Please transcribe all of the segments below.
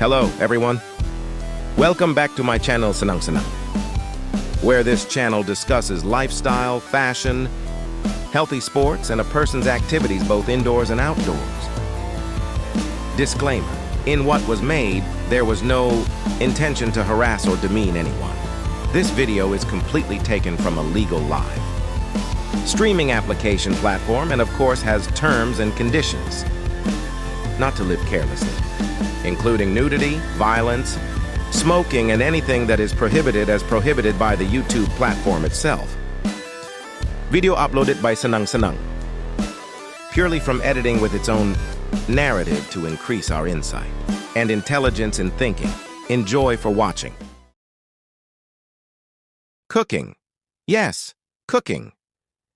Hello, everyone. Welcome back to my channel, Senang Senang, where this channel discusses lifestyle, fashion, healthy sports, and a person's activities both indoors and outdoors. Disclaimer: in what was made, there was no intention to harass or demean anyone. This video is completely taken from a legal live streaming application platform and of course has terms and conditions. Not to live carelessly, including nudity, violence, smoking, and anything that is prohibited as prohibited by the YouTube platform itself. Video uploaded by Senang Senang, purely from editing with its own narrative to increase our insight and intelligence in thinking. Enjoy for watching. Cooking. Yes, cooking.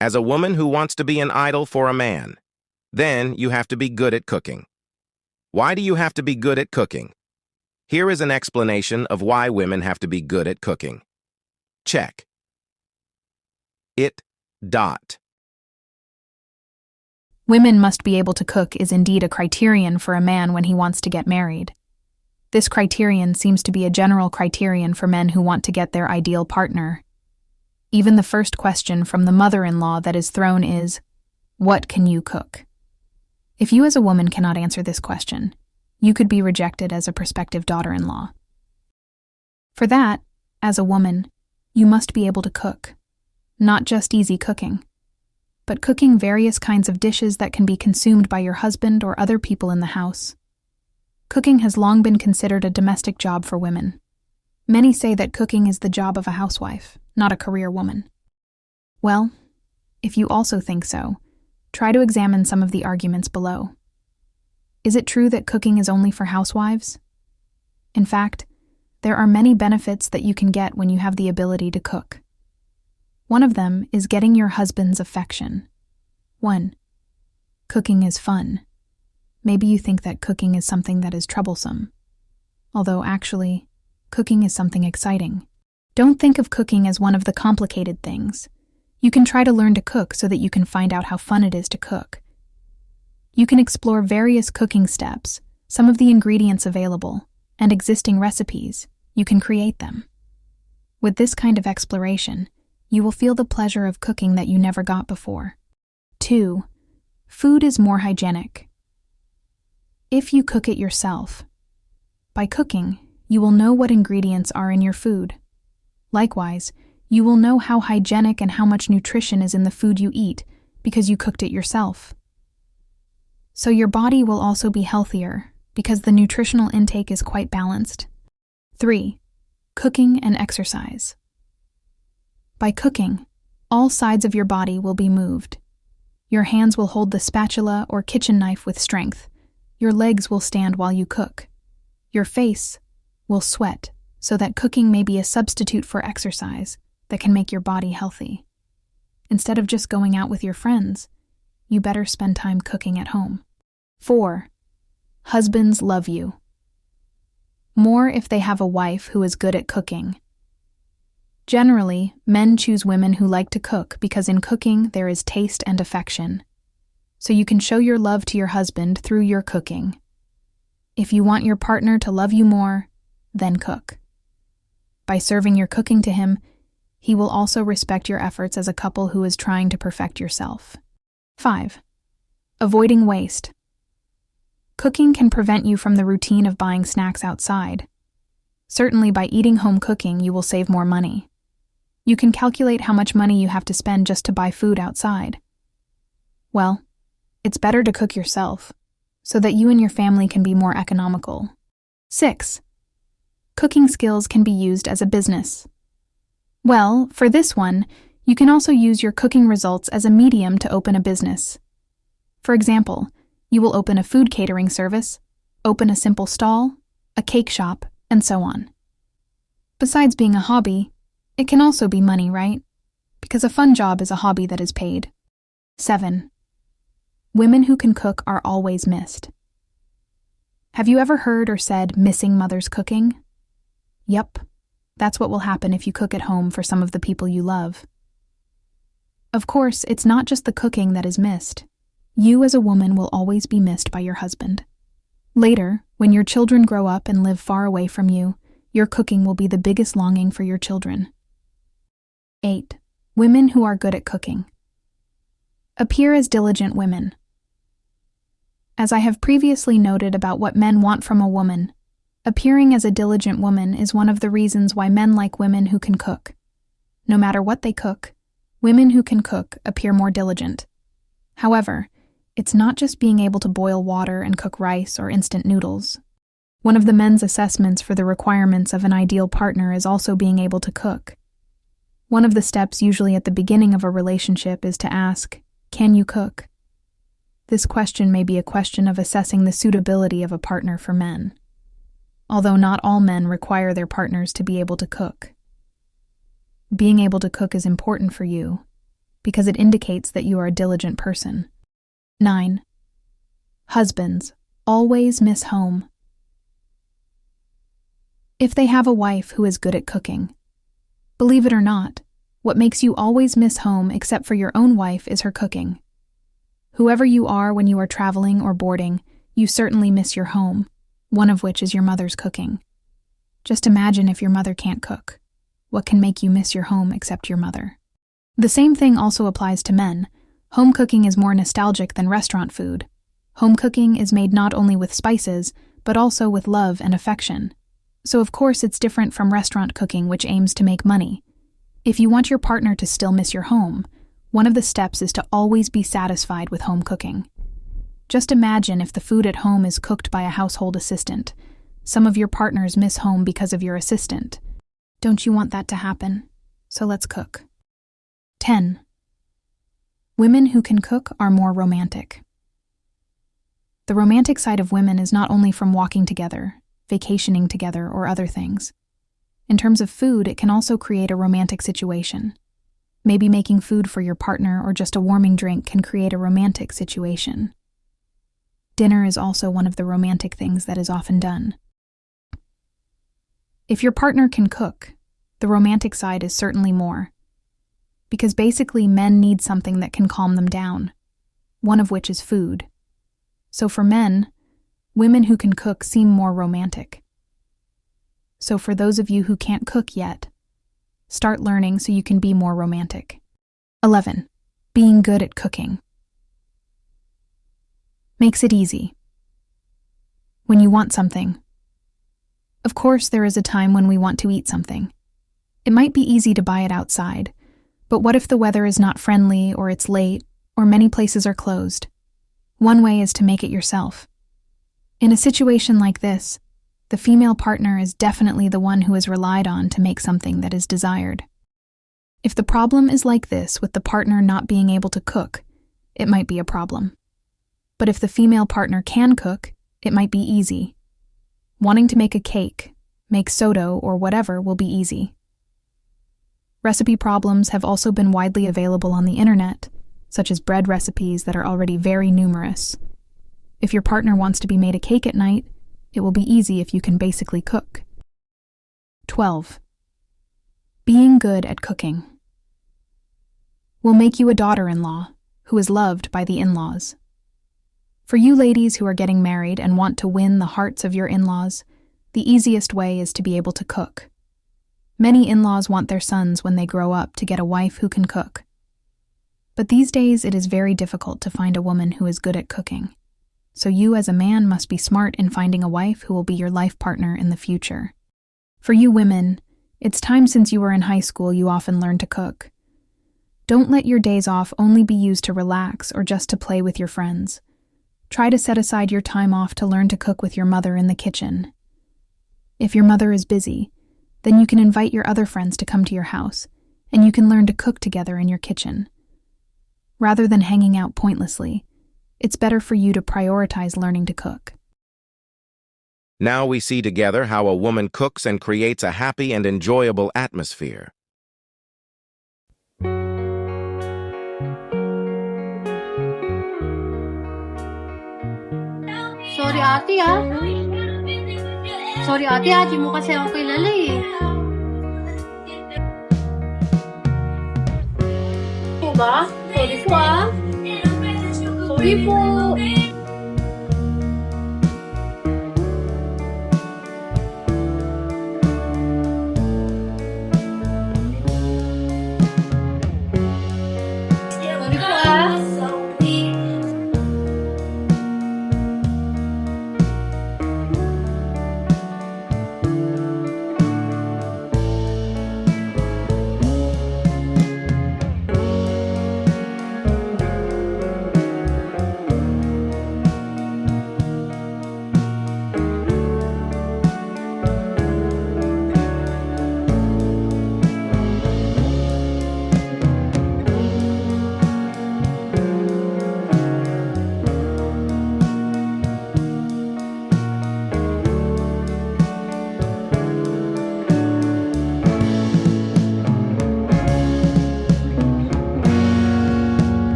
As a woman who wants to be an idol for a man, then you have to be good at cooking. Why do you have to be good at cooking? Here is an explanation of why women have to be good at cooking. Check. Women must be able to cook is indeed a criterion for a man when he wants to get married. This criterion seems to be a general criterion for men who want to get their ideal partner. Even the first question from the mother-in-law that is thrown is, "What can you cook?" If you as a woman cannot answer this question, you could be rejected as a prospective daughter-in-law. For that, as a woman, you must be able to cook. Not just easy cooking, but cooking various kinds of dishes that can be consumed by your husband or other people in the house. Cooking has long been considered a domestic job for women. Many say that cooking is the job of a housewife, not a career woman. Well, if you also think so, try to examine some of the arguments below. Is it true that cooking is only for housewives? In fact, there are many benefits that you can get when you have the ability to cook. One of them is getting your husband's affection. 1. Cooking is fun. Maybe you think that cooking is something that is troublesome. Although actually, cooking is something exciting. Don't think of cooking as one of the complicated things. You can try to learn to cook so that you can find out how fun it is to cook. You can explore various cooking steps, some of the ingredients available, and existing recipes. You can create them. With this kind of exploration, you will feel the pleasure of cooking that you never got before. 2. Food is more hygienic. If you cook it yourself, by cooking, you will know what ingredients are in your food. Likewise, you will know how hygienic and how much nutrition is in the food you eat because you cooked it yourself. So your body will also be healthier because the nutritional intake is quite balanced. 3. Cooking and exercise. By cooking, all sides of your body will be moved. Your hands will hold the spatula or kitchen knife with strength. Your legs will stand while you cook. Your face will sweat so that cooking may be a substitute for exercise that can make your body healthy. Instead of just going out with your friends, you better spend time cooking at home. 4. Husbands love you more if they have a wife who is good at cooking. Generally, men choose women who like to cook because in cooking there is taste and affection. So you can show your love to your husband through your cooking. If you want your partner to love you more, then cook. By serving your cooking to him, he will also respect your efforts as a couple who is trying to perfect yourself. 5. Avoiding waste. Cooking can prevent you from the routine of buying snacks outside. Certainly by eating home cooking, you will save more money. You can calculate how much money you have to spend just to buy food outside. Well, it's better to cook yourself, so that you and your family can be more economical. 6. Cooking skills can be used as a business. Well, for this one, you can also use your cooking results as a medium to open a business. For example, you will open a food catering service, open a simple stall, a cake shop, and so on. Besides being a hobby, it can also be money, right? Because a fun job is a hobby that is paid. 7. Women who can cook are always missed. Have you ever heard or said missing mother's cooking? Yep, that's what will happen if you cook at home for some of the people you love. Of course, it's not just the cooking that is missed. You as a woman will always be missed by your husband. Later, When your children grow up and live far away from you, your cooking will be the biggest longing for your children. 8. Women who are good at cooking. Appear as diligent women. As I have previously noted about what men want from a woman, appearing as a diligent woman is one of the reasons why men like women who can cook. No matter what they cook, women who can cook appear more diligent. However, it's not just being able to boil water and cook rice or instant noodles. One of the men's assessments for the requirements of an ideal partner is also being able to cook. One of the steps usually at the beginning of a relationship is to ask, "Can you cook?" This question may be a question of assessing the suitability of a partner for men, although not all men require their partners to be able to cook. Being able to cook is important for you because it indicates that you are a diligent person. 9. Husbands always miss home. If they have a wife who is good at cooking, believe it or not, what makes you always miss home except for your own wife is her cooking. Whoever you are when you are traveling or boarding, you certainly miss your home, one of which is your mother's cooking. Just imagine if your mother can't cook. What can make you miss your home except your mother? The same thing also applies to men. Home cooking is more nostalgic than restaurant food. Home cooking is made not only with spices, but also with love and affection. So of course it's different from restaurant cooking, which aims to make money. If you want your partner to still miss your home, one of the steps is to always be satisfied with home cooking. Just imagine if the food at home is cooked by a household assistant. Some of your partners miss home because of your assistant. Don't you want that to happen? So let's cook. 10. Women who can cook are more romantic. The romantic side of women is not only from walking together, vacationing together, or other things. In terms of food, it can also create a romantic situation. Maybe making food for your partner or just a warming drink can create a romantic situation. Dinner is also one of the romantic things that is often done. If your partner can cook, the romantic side is certainly more. Because basically men need something that can calm them down, one of which is food. So for men, women who can cook seem more romantic. So for those of you who can't cook yet, start learning so you can be more romantic. 11. Being good at cooking. Makes it easy. When you want something. Of course, there is a time when we want to eat something. It might be easy to buy it outside, but what if the weather is not friendly, or it's late, or many places are closed? One way is to make it yourself. In a situation like this, the female partner is definitely the one who is relied on to make something that is desired. If the problem is like this with the partner not being able to cook, it might be a problem. But if the female partner can cook, it might be easy. Wanting to make a cake, make soda, or whatever will be easy. Recipe problems have also been widely available on the internet, such as bread recipes that are already very numerous. If your partner wants to be made a cake at night, it will be easy if you can basically cook. 12. Being good at cooking will make you a daughter-in-law who is loved by the in-laws. For you ladies who are getting married and want to win the hearts of your in-laws, the easiest way is to be able to cook. Many in-laws want their sons when they grow up to get a wife who can cook. But these days it is very difficult to find a woman who is good at cooking. So you as a man must be smart in finding a wife who will be your life partner in the future. For you women, it's time since you were in high school you often learned to cook. Don't let your days off only be used to relax or just to play with your friends. Try to set aside your time off to learn to cook with your mother in the kitchen. If your mother is busy, then you can invite your other friends to come to your house, and you can learn to cook together in your kitchen. Rather than hanging out pointlessly, it's better for you to prioritize learning to cook. Now we see together how a woman cooks and creates a happy and enjoyable atmosphere. Sorry ate ah. Sorry ate ah, di mo kasi ako kilala eh. Po ba? Sorry po ah. Sorry po.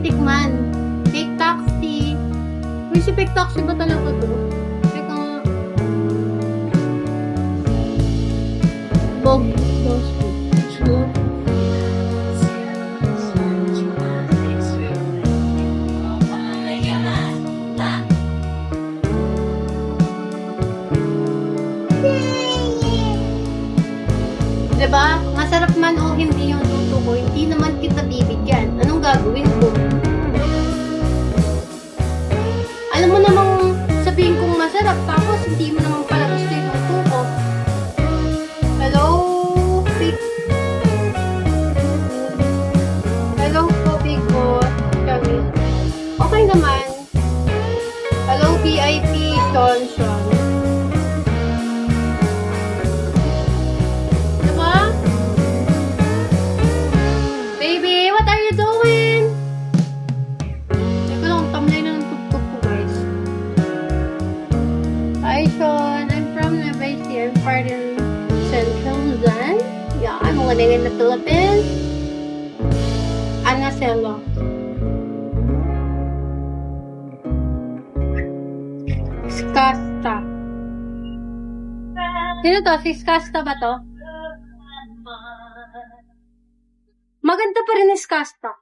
titikman. Take taxi. Uy, si Take Taxi ba talaga to? Teka nga. Bog. Diba? Masarap man o hindi yung luto ko, hindi naman kita bibigyan. Anong gagawin ko? Alam mo namang sabihin kong masarap, tapos hindi mo naman pala gusto yung luto ko. Hello? Hello po, Big Boss. Kami. Okay naman. Hello, VIP Johnson. In the Philippines, Anacelo. Skasta. Sino to? Si Skasta ba to? Maganda pa rin ni Skasta.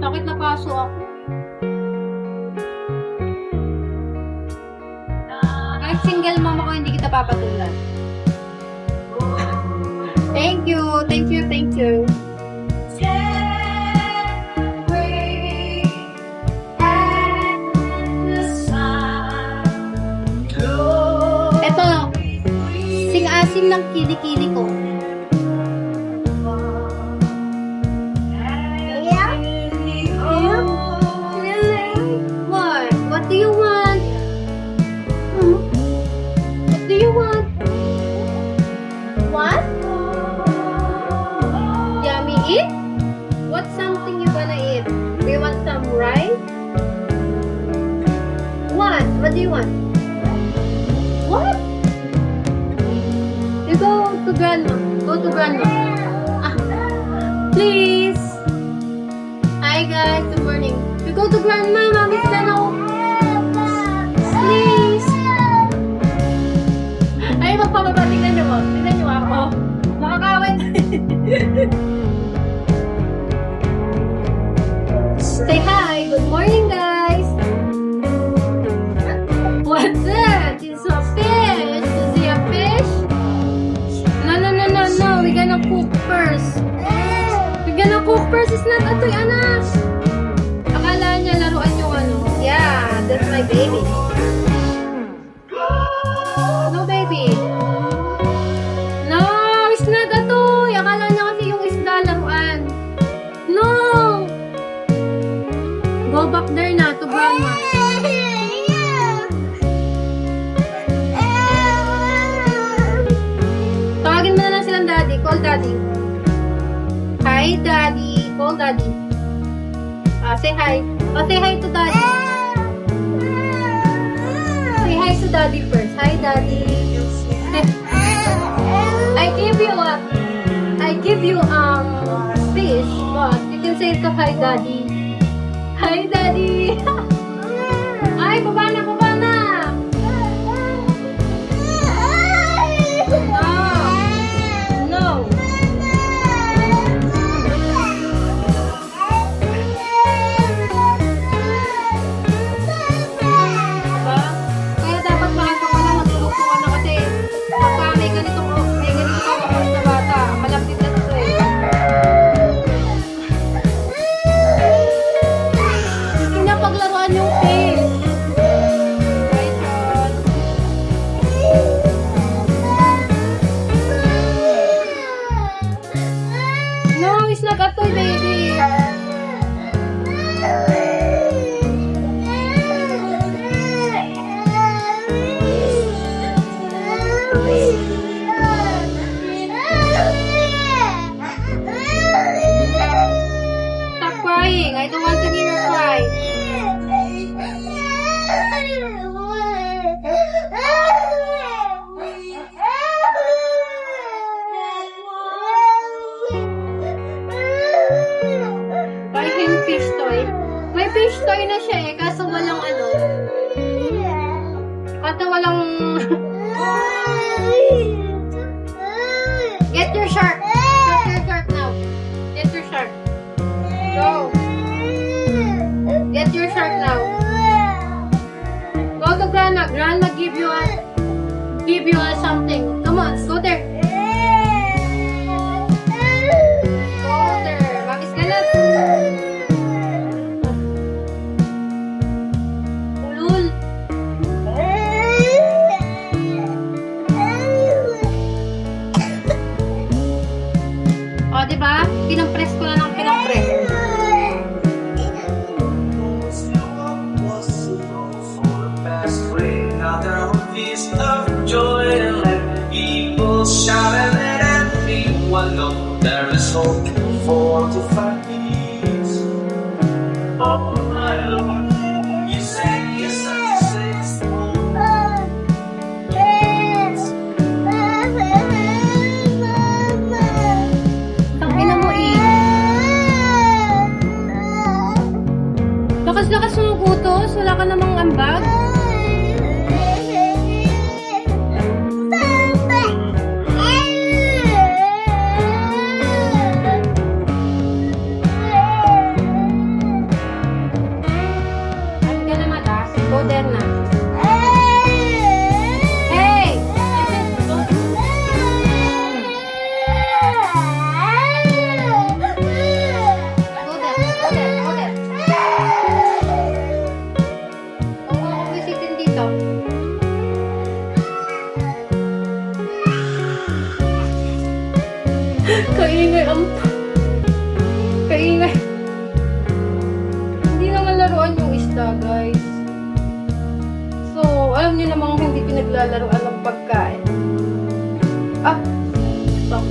Takit na paso ako. Single mama ko, hindi kita papatulan. Thank you, thank you, thank you. Ito, sing-asim ng kilikili ko. What do you want? Do you want? What? Yummy eat? What's something you gonna eat? Do you want some rice? What? What do you want? What? You go to grandma. Go to grandma. Ah, please. Hi guys, good morning. You go to grandma, mommy's done now. Please. Ay, magpapaba. Tingnan nyo mo. Tingnan nyo ako. Nakakawin. Say hi. Good morning, guys. What's that? It's a fish. Is it a fish? No. We're gonna cook first. We're gonna cook first. It's not atoy, anak. Akala niya laruan yung ano. Yeah, that's my baby. Go back there na to grandma. Tawagin mo na lang silang daddy. Call daddy. Hi daddy. Call daddy. Say hi. Say hi to daddy. Say hi to daddy first. Hi daddy. I give you fish, but you can say to hi daddy. Hi, Daddy! Ay, baba na! No! Diba? Kaya dapat maaga ka na, matulog ka na kasi pagka may ganito ka na bata, malapit na ito eh. Paglaruan yung fish. Right, John? No, it's not a toy, baby. Stop crying. I don't want to hear you cry. okay na siya eh, kaso walang ano. Kaso walang... Get your shark! Get your shark now! Get your shark! Go! Get your shark now! Go to Grandma! Grandma give you something. Come on, go there! Go there! Mami's gonna... Ulul! O, diba? Pinampress ko na ng pinampress. Shout and let everyone know there is hope for the fight. Oh my Lord, you say yes, I say Tangina mo eh. Lakas-lakas sumugutos. Wala ka namang ambag. Kaingay ang... Kaingay. Hindi naman laruan yung isda, guys. So, alam niyo namang hindi pinaglalaruan ng pagkain. Ah! Stop.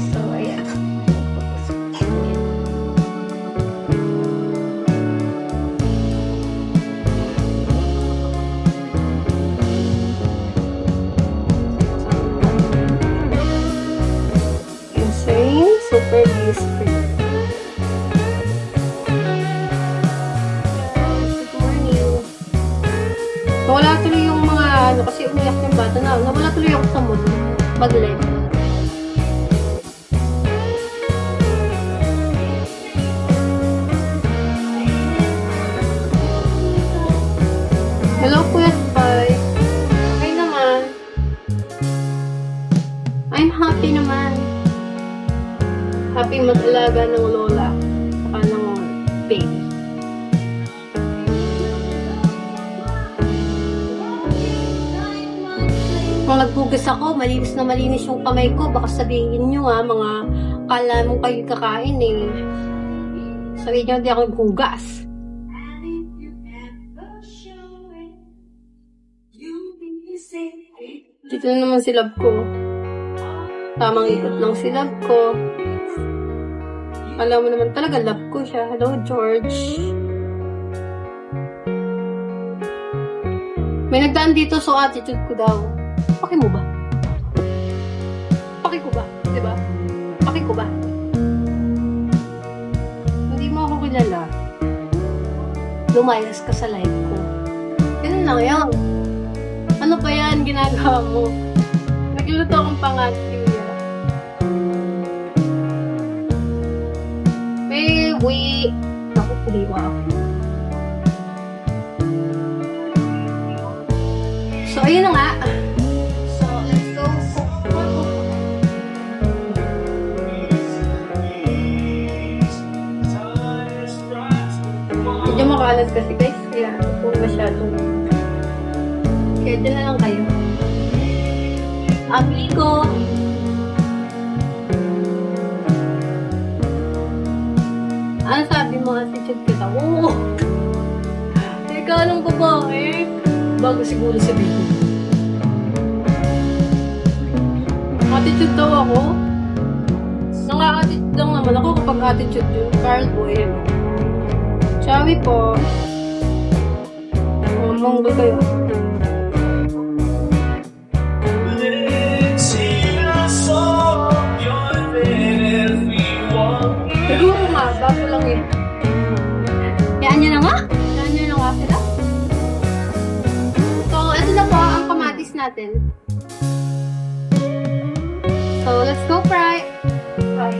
So, ayan. Super useful. Good morning. Nawala tuloy yung mga ano kasi umiyak yung bata na. Nawala tuloy ako sa mood. Mag-live. Hello, Kuya Spy. Okay naman. I'm happy naman. Happy mag-alaga ng lola saka ng baby. Kung naghugas ako, malinis na malinis yung kamay ko. Baka sabihin nyo mga kala mong kayo kakain eh. Sabihin nyo, hindi ako naghugas. Dito na naman si love ko. Tamang ikot lang si love ko. Alam mo naman talaga, love ko siya. Hello, George. May nagdaan dito, so attitude ko daw. Paki mo ba? Paki ko ba? Diba? Paki ko ba? Hindi mo ako kilala. Lumayas ka sa live ko. Ganun lang yan. Ano pa yan ginagawa mo? Nagluto akong pangati. Wait. Naku, puliwa ako. So, ayun na nga. So, let's go. Medyo makalat kasi guys. Kaya, kung masyadong. Kaya, dyan na lang kayo. Amigo. Ano sabi mo, attitude kita? Oo! Ikaw lang babae. Bago siguro sabihin. Attitude daw ako. Nang-attitude lang naman ako kapag attitude yung Carl Boy. Chawi po. Mongol kayo. natin. So, let's go fry. Fry.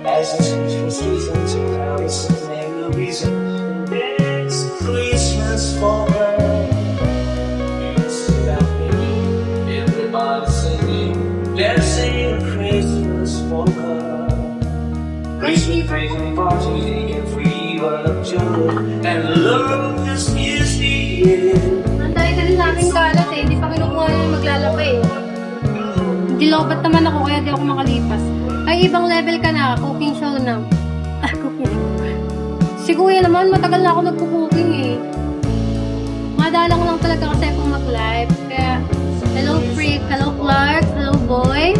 As it's Christmas season, so now it's the name of reason. It's Christmas for her. It's about me. Everybody's singing. They're singing Christmas for her. Praise me, party, and free of joy. And love just is the end. Nantay ka rin namin kalat eh. Hindi pa kinukuha na yung maglalaba eh. Hindi lobat naman ako kaya di ako makalipas. Ay, ibang level ka na. Cooking show na. Cooking show. Si Kuya naman, matagal na ako nagpo-cooking eh. Madalang lang talaga kasi akong mag-live. Kaya, hello Freak, hello Clark, hello Boy.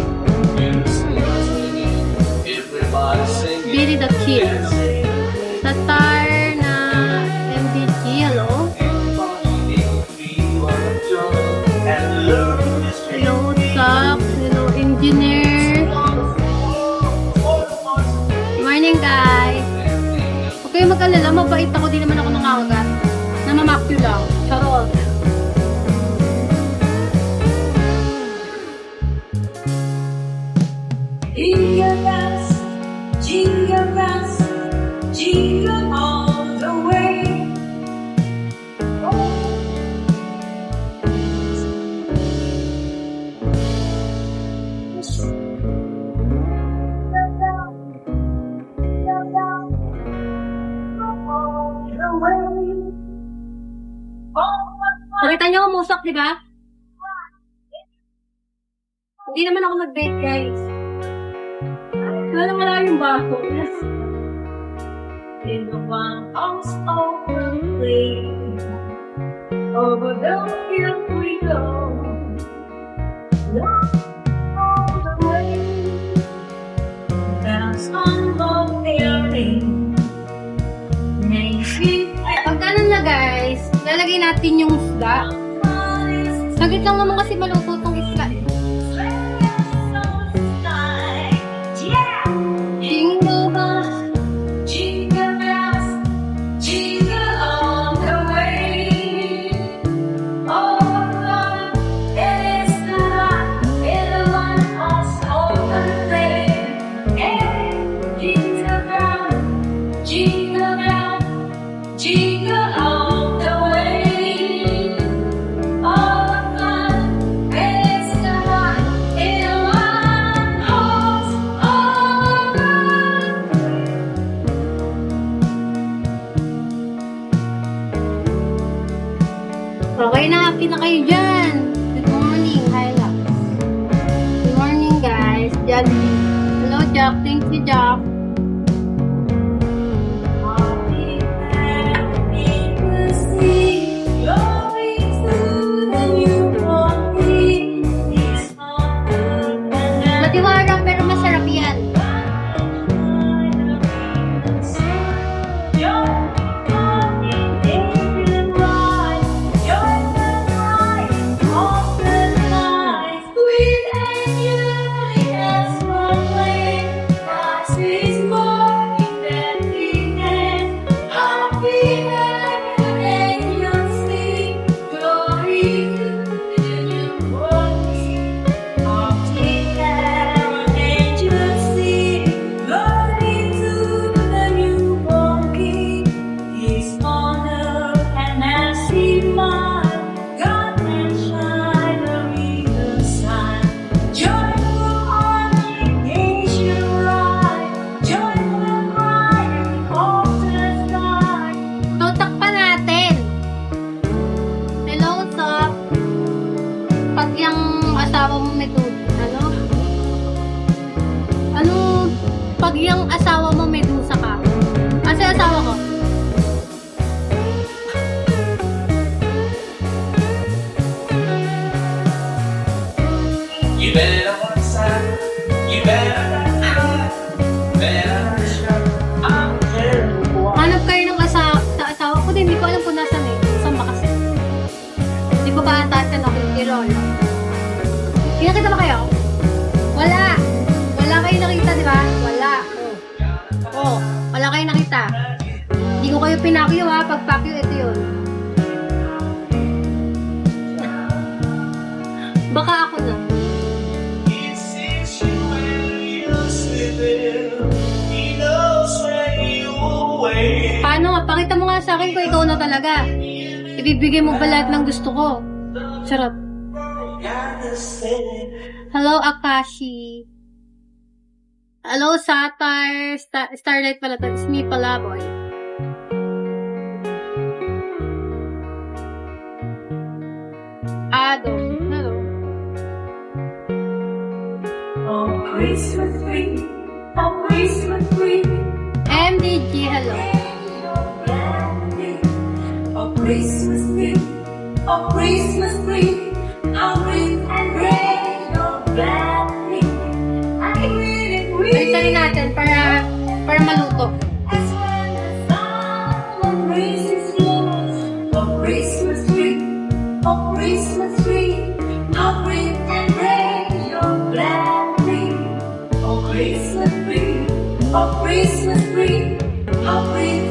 Billy the Kid. Tatar na MDG, hello. Hello Tuff, hello Engineer. Morning guys. Huwag kayo mag-alala, mabait ako, di naman ako nangangagat. Namamakyo lang. Charot. Jingle all the way. Nakita niyo umusok, di ba? Hindi naman ako nag-bake, guys. Wala yung baso. Yes. In the one house over the lake, over the hill we go. Love all the way. That's on the airing. Maybe Pag ganun na, guys, lalagay natin yung isda. Saglit lang naman kasi maluto tong isda. Jingle bells. jingle bells, jingle all the way. Oh, Lord, it is the light in the one house over the lake. Hey, jingle bells, jingle bells, jingle all the way. Oh, Lord, it is the light in the one house over the lake. Okay na, happy na kayo dyan. Good morning, Hyla. Good morning, guys. Jack. Hello, Jack. Thank you, Jack. Matiwara, pero masarap yan. So, takpan natin. Hello, Tuff. Pag yung asawa mo may ano? Ano? Pag yung asawa mo may dusa ka. Kasi asawa ko. You better watch out. You better not. Better shut. I'm terrible. Hanap kayo ng sa asawa ko din. Hindi ko alam kung nasan eh. Saan ba kasi? Hindi ko pa atasan ako yung kirol. Kinakita ba kayo? Wala. Wala kayo nakita, di ba? Wala. Wala kayo nakita. Hindi ko kayo pinakyo ha. Pag pakyo, ito yun. Baka ako na. He sees you when you're sleeping. He knows when you're awake. Paano nga? Pakita mo nga sa akin kung ikaw na talaga. Ibibigay mo ba lahat ng gusto ko? Charot. Hello, Akashi. Hello, Satar. Starlight pala to. It's me pala, boy. Ado. Hello. Oh, Christmas tree, oh, Christmas tree, MDG, hello. oh, Christmas tree, oh, Christmas tree, oh, ring and rain, oh, gladly, I really, Balitan really, natin para maluto. as when the sun raises lows, oh, Christmas tree, oh, Christmas tree, oh, ring and rain, oh, gladly, oh, Christmas tree, oh, Christmas tree, oh, ring